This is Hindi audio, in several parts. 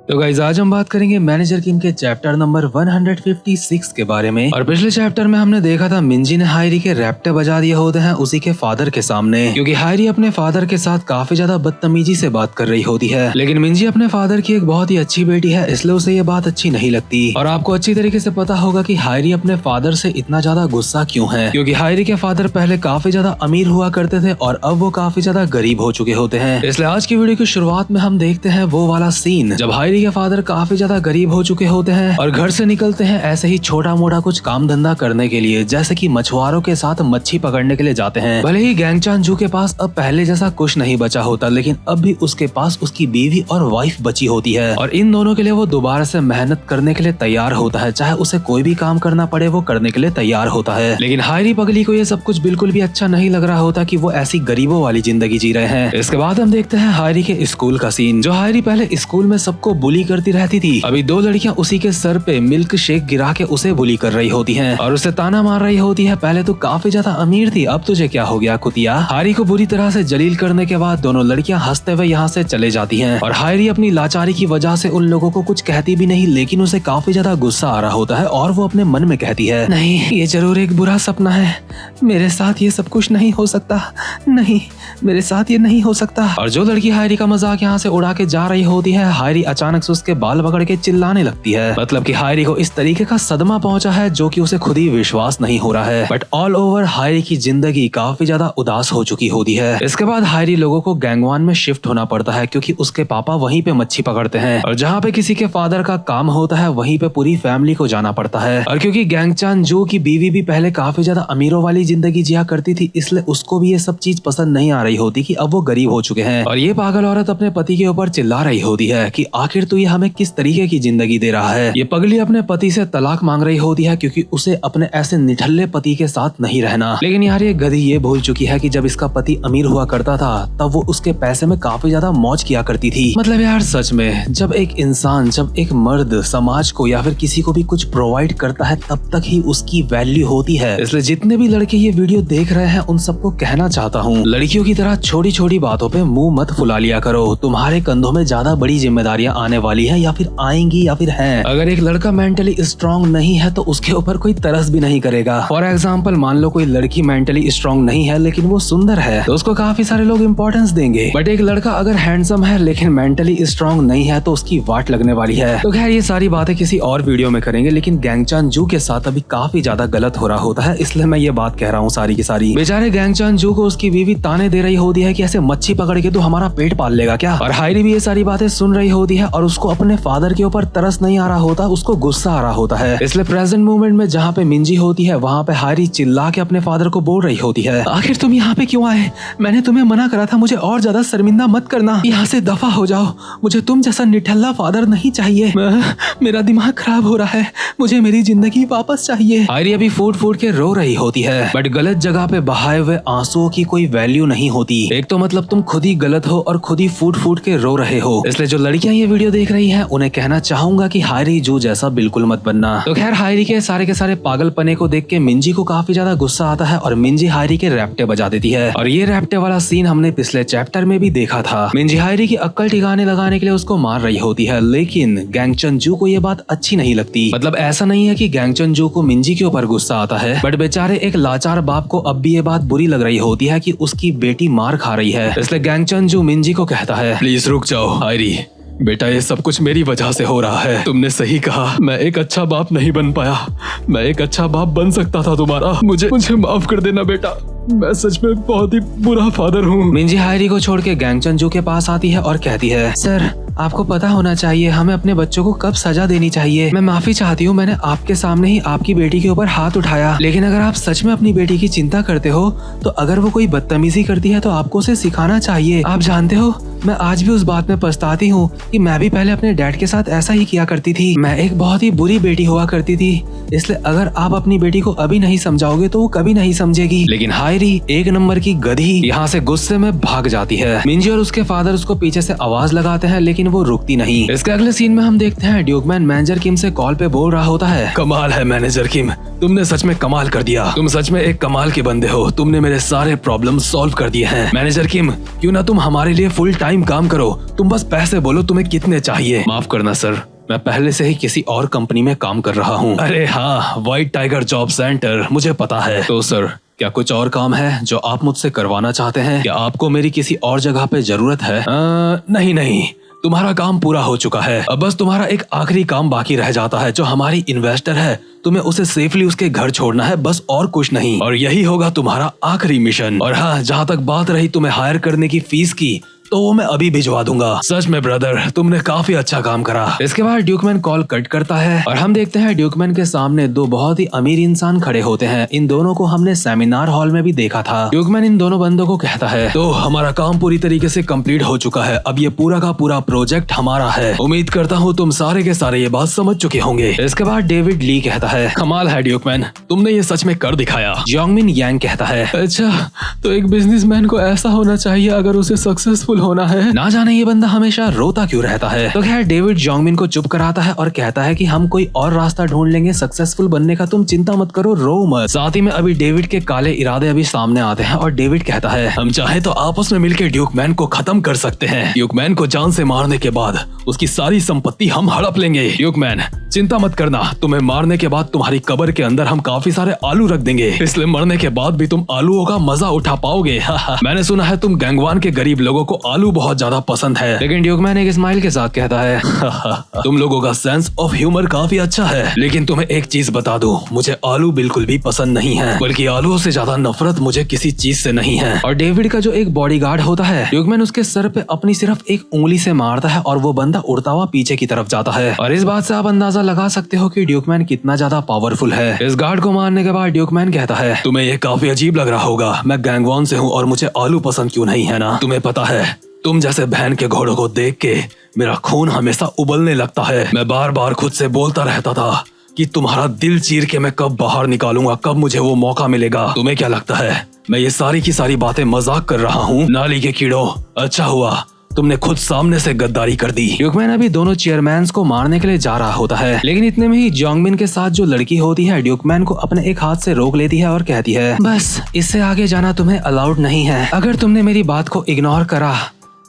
तो गाइस आज हम बात करेंगे मैनेजर किम के चैप्टर नंबर 156 के बारे में। और पिछले चैप्टर में हमने देखा था मिंजी ने हायरी के रैप्टे बजा दिए होते हैं उसी के फादर के सामने, क्योंकि हायरी अपने फादर के साथ काफी ज्यादा बदतमीजी से बात कर रही होती है। लेकिन मिंजी अपने फादर की एक बहुत ही अच्छी बेटी है, इसलिए उसे ये बात अच्छी नहीं लगती। और आपको अच्छी तरीके से पता होगा कि हायरी अपने फादर से इतना ज्यादा गुस्सा क्यों है, क्योंकि हायरी के फादर पहले काफी ज्यादा अमीर हुआ करते थे और अब वो काफी ज्यादा गरीब हो चुके होते हैं। इसलिए आज की वीडियो की शुरुआत में हम देखते हैं वो वाला सीन जब हायरी के फादर काफी ज्यादा गरीब हो चुके होते हैं और घर से निकलते हैं ऐसे ही छोटा मोटा कुछ काम धंधा करने के लिए, जैसे कि मछुआरों के साथ मच्छी पकड़ने के लिए जाते हैं। भले ही गैंग चान जू के पास अब पहले जैसा कुछ नहीं बचा होता, लेकिन अब भी उसके पास उसकी बीवी और वाइफ बची होती है और इन दोनों के लिए वो दोबारा से मेहनत करने के लिए तैयार होता है। चाहे उसे कोई भी काम करना पड़े वो करने के लिए तैयार होता है। लेकिन हायरी पगली को ये सब कुछ बिल्कुल भी अच्छा नहीं लग रहा होता कि वो ऐसी गरीबों वाली जिंदगी जी रहे हैं। इसके बाद हम देखते हैं हायरी के स्कूल का सीन। जो हायरी पहले स्कूल में सबको बुली करती रहती थी, अभी दो लड़कियां उसी के सर पे मिल्क शेक गिरा के उसे बुली कर रही होती हैं और उसे ताना मार रही होती है, पहले तो काफी ज्यादा अमीर थी, अब तुझे क्या हो गया कुतिया। हायरी को बुरी तरह से जलील करने के बाद दोनों लड़कियां हंसते हुए यहाँ से चले जाती हैं और हायरी अपनी लाचारी की वजह से उन लोगों को कुछ कहती भी नहीं, लेकिन उसे काफी ज्यादा गुस्सा आ रहा होता है और वो अपने मन में कहती है, नहीं ये जरूर एक बुरा सपना है, मेरे साथ ये सब कुछ नहीं हो सकता, नहीं मेरे साथ ये नहीं हो सकता। और जो लड़की हायरी का मजाक यहाँ से उड़ा के जा रही होती है, हायरी अचानक से उसके बाल पकड़ के चिल्लाने लगती है। मतलब कि हायरी को इस तरीके का सदमा पहुंचा है जो कि उसे खुद ही विश्वास नहीं हो रहा है। बट ऑल ओवर हायरी की जिंदगी काफी ज्यादा उदास हो चुकी होती है। इसके बाद हायरी लोगों को गैंगवान में शिफ्ट होना पड़ता है, क्योंकि उसके पापा वहीं पे मच्छी पकड़ते हैं और जहाँ पे किसी के फादर का काम होता है वहीं पे पूरी फैमिली को जाना पड़ता है। और क्योंकि गैंग चान जू की बीवी भी पहले काफी ज्यादा अमीरों वाली जिंदगी जिया करती थी, इसलिए उसको भी ये सब चीज पसंद नहीं आ रही होती कि अब वो गरीब हो चुके हैं। और ये पागल औरत अपने पति के ऊपर चिल्ला रही होती है कि आखिर तू ये हमें किस तरीके की जिंदगी दे रहा है। ये पगली अपने पति से तलाक मांग रही होती है, क्योंकि उसे अपने ऐसे निठल्ले पति के साथ नहीं रहना। लेकिन यार ये गधी ये भूल चुकी है कि जब इसका पति अमीर हुआ करता था तब वो उसके पैसे में काफी ज्यादा मौज किया करती थी। मतलब यार सच में जब एक इंसान, जब एक मर्द समाज को या फिर किसी को भी कुछ प्रोवाइड करता है तब तक ही उसकी वैल्यू होती है। इसलिए जितने भी लड़के ये वीडियो देख रहे हैं उन सबको कहना चाहता हूँ, लड़कियों की तरह छोटी छोटी बातों पे मुंह मत फुला लिया करो। तुम्हारे कंधों में ज्यादा बड़ी जिम्मेदारियां आने वाली है या फिर आएंगी या फिर हैं। अगर एक लड़का मेंटली स्ट्रांग नहीं है तो उसके ऊपर कोई तरस भी नहीं करेगा। फॉर एग्जाम्पल मान लो कोई लड़की मेंटली स्ट्रांग नहीं है लेकिन वो सुंदर है तो उसको काफी सारे लोग इंपॉर्टेंस देंगे। बट एक लड़का अगर हैंडसम है लेकिन मेंटली स्ट्रांग नहीं है तो उसकी वाट लगने वाली है। तो खैर ये सारी बातें किसी और वीडियो में करेंगे, लेकिन गैंग चान जू के साथ अभी काफी ज्यादा गलत हो रहा होता है, इसलिए मैं ये बात कह रहा हूँ सारी की सारी। बेचारे गैंग चान जू को उसकी बीवी ताने दे रही होती है कि ऐसे मच्छी पकड़ के तू हमारा पेट पाल लेगा क्या। और हायरी भी ये सारी बातें सुन रही होती है और उसको अपने फादर के ऊपर तरस नहीं आ रहा होता, उसको गुस्सा आ रहा होता है। इसलिए प्रेजेंट मोमेंट में जहाँ पे मिंजी होती है वहाँ पे हायरी चिल्ला के अपने फादर को बोल रही होती है, आखिर तुम यहाँ पे क्यों आए? मैंने तुम्हें मना करा था मुझे और ज्यादा शर्मिंदा मत करना, यहाँ से दफा हो जाओ, मुझे तुम जैसा निठल्ला फादर नहीं चाहिए। मेरा दिमाग खराब हो रहा है, मुझे मेरी जिंदगी वापस चाहिए। हायरी अभी फूट फूट के रो रही होती है, बट गलत जगह पे बहाए हुए आंसुओं की कोई वैल्यू नहीं होती। एक तो मतलब तुम खुद ही गलत हो और खुद ही फूट फूट के रो रहे हो। इसलिए जो लड़कियां ये वीडियो देख रही हैं उन्हें कहना चाहूंगा कि हायरी जू जैसा बिल्कुल मत बनना। तो खैर हायरी के सारे पागलपने को देख के मिंजी को काफी ज्यादा गुस्सा आता है और मिंजी हायरी के रैप्टे बजा देती है। और ये रैप्टे वाला सीन हमने पिछले चैप्टर में भी देखा था। मिंजी हायरी की अक्ल ठिकाने लगाने के लिए उसको मार रही होती है, लेकिन गैंग चान जू को ये बात अच्छी नहीं लगती। मतलब ऐसा नहीं है कि गैंग चान जू को मिंजी के ऊपर गुस्सा आता है, बट बेचारे एक लाचार बाप को अब भी ये बात बुरी लग रही होती है कि उसकी बेटी मार खा रही है। इसलिए गैंग चान जू मिंजी को कहता है, प्लीज रुक जाओ हायरी, बेटा ये सब कुछ मेरी वजह से हो रहा है। तुमने सही कहा, मैं एक अच्छा बाप नहीं बन पाया, मैं एक अच्छा बाप बन सकता था तुम्हारा, मुझे माफ कर देना बेटा, मैं सच में बहुत ही बुरा फादर हूँ। मिंजी हायरी को छोड़ के गैंग चान जू के पास आती है और कहती है, सर आपको पता होना चाहिए हमें अपने बच्चों को कब सजा देनी चाहिए। मैं माफी चाहती हूँ, मैंने आपके सामने ही आपकी बेटी के ऊपर हाथ उठाया, लेकिन अगर आप सच में अपनी बेटी की चिंता करते हो तो अगर वो कोई बदतमीजी करती है तो आपको उसे सिखाना चाहिए। आप जानते हो मैं आज भी उस बात में पछताती हूँ कि मैं भी पहले अपने डैड के साथ ऐसा ही किया करती थी। मैं एक बहुत ही बुरी बेटी हुआ करती थी, इसलिए अगर आप अपनी बेटी को अभी नहीं समझाओगे तो वो कभी नहीं समझेगी। लेकिन हायरी एक नंबर की गधी यहाँ से गुस्से में भाग जाती है। मिंजी और उसके फादर उसको पीछे से आवाज लगाते हैं लेकिन वो रुकती नहीं। इसके अगले सीन में हम देखते हैं ड्यूकमैन मैनेजर किम से कॉल पे बोल रहा होता है, कमाल है मैनेजर किम, तुमने सच में कमाल कर दिया, तुम सच में एक कमाल के बंदे हो, तुमने मेरे सारे प्रॉब्लम सॉल्व कर दिए हैं। मैनेजर किम क्यों ना तुम हमारे लिए फुल टाइम टाइम काम करो, तुम बस पैसे बोलो तुम्हें कितने चाहिए। माफ करना सर, मैं पहले से ही किसी और कंपनी में काम कर रहा हूँ। अरे हाँ, व्हाइट टाइगर जॉब सेंटर, मुझे पता है। तो सर क्या कुछ और काम है जो आप मुझसे करवाना चाहते हैं? क्या आपको मेरी किसी और जगह पे जरूरत है? नहीं, तुम्हारा काम पूरा हो चुका है। अब बस तुम्हारा एक आखिरी काम बाकी रह जाता है। जो हमारी इन्वेस्टर है, तुम्हें उसे सेफली उसके घर छोड़ना है, बस और कुछ नहीं। और यही होगा तुम्हारा आखिरी मिशन। और हाँ, जहाँ तक बात रही तुम्हें हायर करने की फीस की, तो वो मैं अभी भिजवा दूंगा। सच में ब्रदर, तुमने काफी अच्छा काम करा। इसके बाद ड्यूकमैन कॉल कट करता है और हम देखते हैं ड्यूकमैन के सामने दो बहुत ही अमीर इंसान खड़े होते हैं। इन दोनों को हमने सेमिनार हॉल में भी देखा था। ड्यूकमैन इन दोनों बंदों को कहता है, तो हमारा काम पूरी तरीके से कंप्लीट हो चुका है। अब ये पूरा का पूरा प्रोजेक्ट हमारा है। उम्मीद करता हूँ तुम सारे के सारे ये बात समझ चुके होंगे। इसके बाद डेविड ली कहता है, कमाल है ड्यूकमैन, तुमने ये सच में कर दिखाया। जोंगमिन यांग कहता है, अच्छा तो एक बिजनेसमैन को ऐसा होना चाहिए अगर उसे सक्सेसफुल होना है। ना जाने ये बंदा हमेशा रोता क्यों रहता है। तो खैर डेविड जोंगमिन को चुप कराता है और कहता है कि हम कोई और रास्ता ढूंढ लेंगे सक्सेसफुल बनने का, तुम चिंता मत करो, रो मत। साथ ही में अभी डेविड के काले इरादे अभी सामने आते हैं और डेविड कहता है, हम चाहे तो आपस में मिलकर ड्यूकमैन को खत्म कर सकते हैं। ड्यूकमैन को जान से मारने के बाद उसकी सारी संपत्ति हम हड़प लेंगे। ड्यूकमैन चिंता मत करना, तुम्हें मारने के बाद तुम्हारी कब्र के अंदर हम काफी सारे आलू रख देंगे, इसलिए मरने के बाद भी तुम आलूओं का मजा उठा पाओगे। मैंने सुना है तुम गैंगवान के गरीब लोगों को आलू बहुत ज्यादा पसंद है। लेकिन ड्यूकमैन एक स्माइल के साथ कहता है, तुम लोगों का सेंस ऑफ ह्यूमर काफी अच्छा है, लेकिन तुम्हें एक चीज बता दूं, मुझे आलू बिल्कुल भी पसंद नहीं है, बल्कि आलूओं से ज्यादा नफरत मुझे किसी चीज से नहीं है। और डेविड का जो एक बॉडीगार्ड होता है, ड्यूकमैन उसके सर पे अपनी सिर्फ एक उंगली से मारता है और वो बंदा उड़ता हुआ पीछे की तरफ जाता है। और इस बात से आप अंदाजा लगा सकते हो कि ड्यूकमैन कितना ज्यादा पावरफुल है। इस गार्ड को मारने के बाद ड्यूकमैन कहता है, तुम्हें ये काफी अजीब लग रहा होगा, मैं गैंगवान से हूँ और मुझे आलू पसंद क्यों नहीं है ना? तुम्हें पता है, तुम जैसे बहन के घोड़ों को देख के मेरा खून हमेशा उबलने लगता है। मैं बार बार खुद से बोलता रहता था कि तुम्हारा दिल चीर के मैं कब बाहर निकालूंगा, कब मुझे वो मौका मिलेगा। तुम्हें क्या लगता है मैं ये सारी की सारी बातें मजाक कर रहा हूँ? नाली के कीड़ों, अच्छा हुआ तुमने खुद सामने से गद्दारी कर दी। ड्यूकमैन अभी दोनों चेयरमैन्स को मारने के लिए जा रहा होता है, लेकिन इतने में ही जोंगमिन के साथ जो लड़की होती है ड्यूकमैन को अपने एक हाथ से रोक लेती है और कहती है, बस इससे आगे जाना तुम्हें अलाउड नहीं है। अगर तुमने मेरी बात को इग्नोर करा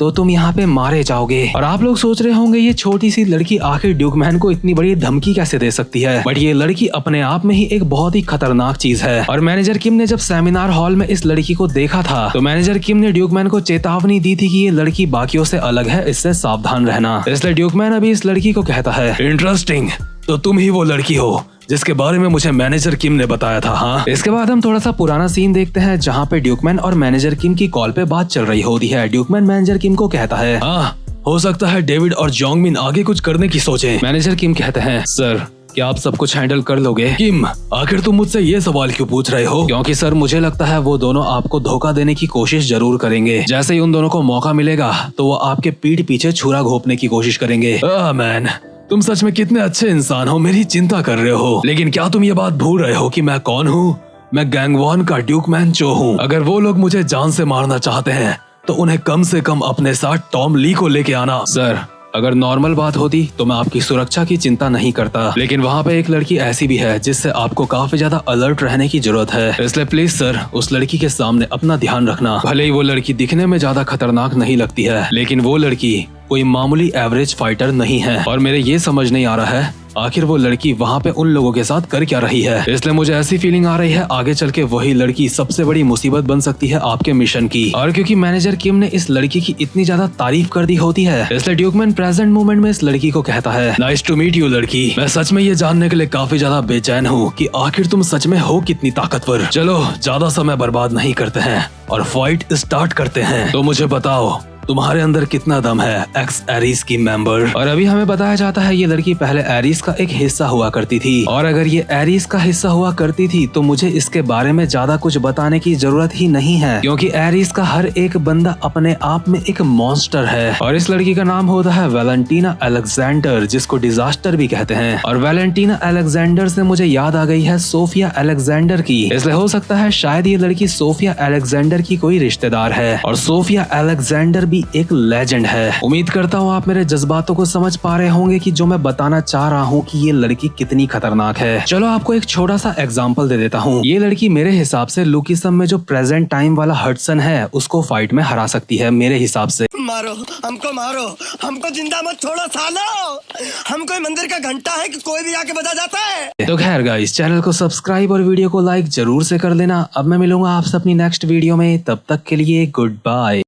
तो तुम यहाँ पे मारे जाओगे। और आप लोग सोच रहे होंगे ये छोटी सी लड़की आखिर ड्यूकमैन को इतनी बड़ी धमकी कैसे दे सकती है, बट ये लड़की अपने आप में ही एक बहुत ही खतरनाक चीज है। और मैनेजर किम ने जब सेमिनार हॉल में इस लड़की को देखा था, तो मैनेजर किम ने ड्यूकमैन को चेतावनी दी थी कि ये लड़की बाकियों से अलग है, इससे सावधान रहना। इसलिए ड्यूकमैन अभी इस लड़की को कहता है, इंटरेस्टिंग, तो तुम ही वो लड़की हो जिसके बारे में मुझे मैनेजर किम ने बताया था। हाँ, इसके बाद हम थोड़ा सा पुराना सीन देखते हैं जहाँ पे ड्यूकमैन और मैनेजर किम की कॉल पे बात चल रही होती है। ड्यूकमैन मैनेजर किम को कहता है, हाँ हो सकता है डेविड और जोंगमिन आगे कुछ करने की सोचें। मैनेजर किम कहते हैं, सर क्या आप सब कुछ हैंडल कर लोगे? किम, आखिर तुम मुझसे ये सवाल क्यों पूछ रहे हो? क्योंकि सर मुझे लगता है वो दोनों आपको धोखा देने की कोशिश जरूर करेंगे। जैसे ही उन दोनों को मौका मिलेगा तो वो आपके पीठ पीछे छुरा घोंपने की कोशिश करेंगे। मैन, तुम सच में कितने अच्छे इंसान हो, मेरी चिंता कर रहे हो, लेकिन क्या तुम ये बात भूल रहे हो कि मैं कौन हूँ? मैं गैंगवान का ड्यूकमैन चो हूँ। अगर वो लोग मुझे जान से मारना चाहते हैं तो उन्हें कम से कम अपने साथ टॉम ली को लेके आना। सर अगर नॉर्मल बात होती तो मैं आपकी सुरक्षा की चिंता नहीं करता, लेकिन वहाँ पे एक लड़की ऐसी भी है जिससे आपको काफी ज्यादा अलर्ट रहने की जरूरत है। इसलिए प्लीज सर उस लड़की के सामने अपना ध्यान रखना। भले ही वो लड़की दिखने में ज्यादा खतरनाक नहीं लगती है, लेकिन वो लड़की कोई मामूली एवरेज फाइटर नहीं है। और मेरे ये समझ नहीं आ रहा है आखिर वो लड़की वहाँ पे उन लोगों के साथ कर क्या रही है। इसलिए मुझे ऐसी फीलिंग आ रही है आगे चल के वही लड़की सबसे बड़ी मुसीबत बन सकती है आपके मिशन की। और क्योंकि मैनेजर किम ने इस लड़की की इतनी ज्यादा तारीफ कर दी होती है, इसलिए ड्यूकमैन प्रेजेंट मोमेंट में इस लड़की को कहता है, नाइस टू मीट यू लड़की, मैं सच में ये जानने के लिए काफी ज्यादा बेचैन हूँ कि आखिर तुम सच में हो कितनी ताकतवर। चलो ज्यादा समय बर्बाद नहीं करते हैं और फाइट स्टार्ट करते हैं। तो मुझे बताओ तुम्हारे अंदर कितना दम है एक्स एरीज की मेंबर। और अभी हमें बताया जाता है ये लड़की पहले एरीज का एक हिस्सा हुआ करती थी, और अगर ये एरीज का हिस्सा हुआ करती थी तो मुझे इसके बारे में ज्यादा कुछ बताने की जरूरत ही नहीं है, क्योंकि एरीज का हर एक बंदा अपने आप में एक मॉन्स्टर है। और इस लड़की का नाम होता है वैलेंटीना अलेक्जेंडर, जिसको डिजास्टर भी कहते हैं। और वैलेंटीना अलेक्जेंडर से मुझे याद आ गई है सोफिया अलेक्जेंडर की, इसलिए हो सकता है शायद ये लड़की सोफिया अलेक्जेंडर की कोई रिश्तेदार है। और सोफिया अलेक्जेंडर भी एक लेजेंड है। उम्मीद करता हूँ आप मेरे जज्बातों को समझ पा रहे होंगे कि जो मैं बताना चाह रहा हूँ कि ये लड़की कितनी खतरनाक है। चलो आपको एक छोटा सा एग्जांपल दे देता हूँ। ये लड़की मेरे हिसाब से लुकिसम में जो प्रेजेंट टाइम वाला हडसन है उसको फाइट में हरा सकती है मेरे हिसाब से। मारो हमको जिंदा मत छोड़ो सालो। हम कोई मंदिर का घंटा है कि कोई भी आके बजा जाता है। तो खैर गाइस, चैनल को सब्सक्राइब और वीडियो को लाइक जरूर से कर लेना। अब मैं मिलूंगा आपसे अपनी नेक्स्ट वीडियो में, तब तक के लिए गुड बाय।